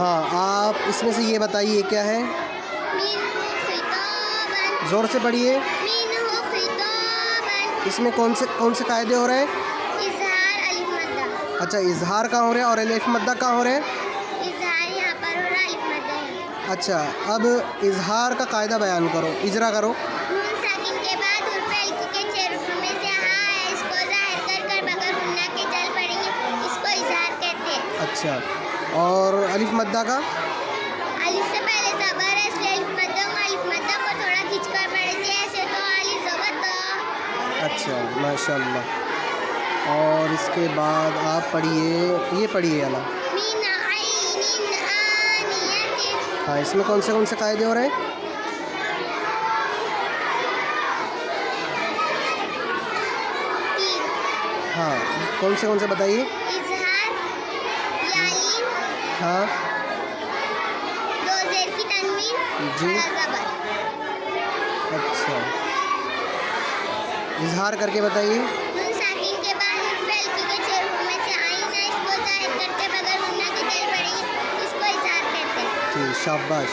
हाँ, आप इसमें से ये बताइए क्या है? ज़ोर से पढ़िए। इसमें कौन से कायदे हो रहे हैं? इज़हार अलिफ मद्दा। अच्छा, इज़हार कहाँ हो रहा है और अलिफ मद्दा कहाँ हो रहा है? इज़हार यहाँ पर हो रहा है, अलिफ मद्दा है। अच्छा, अब इज़हार का कायदा बयान करो, इजरा करो। नून साकिन के बाद हुर्फ़ हल्की के 6 रुखों में से हाँ है, इसको ज़ाहिर कर कर बगैर गुन्ना के चल पड़ेंगे, इसको इज़हार कहते हैं। अच्छा, और अलिफ मद्दा का? अलिफ से पहले ज़बर है, इसलिए अलिफ मद्दा को थोड़ा खींचकर पढ़ते हैं, ऐसे तो अलिफ ज़बर तो। अच्छा, माशाअल्लाह। और इसके बाद आप पढ़िए, ये पढ़िए अला। मीन आइनिन आनियतिन। हाँ, इसमें कौन से कायदे हो रहे हैं? तीन। हाँ, कौन से बताइए? इज़हार, यालीन, हाँ 2 ज़ेर की तनवीन, जी। बड़ा ज़बर। अच्छा, इजहार करके बताइए। नून साकिन के बाद हुर्फ़ हल्की के 6 रुखों में से आइन है, इसको ज़ाहिर करके बगैर गुन्ना के चल पड़ेंगे, इसको इज़हार कहते हैं। ठीक, शाबाश।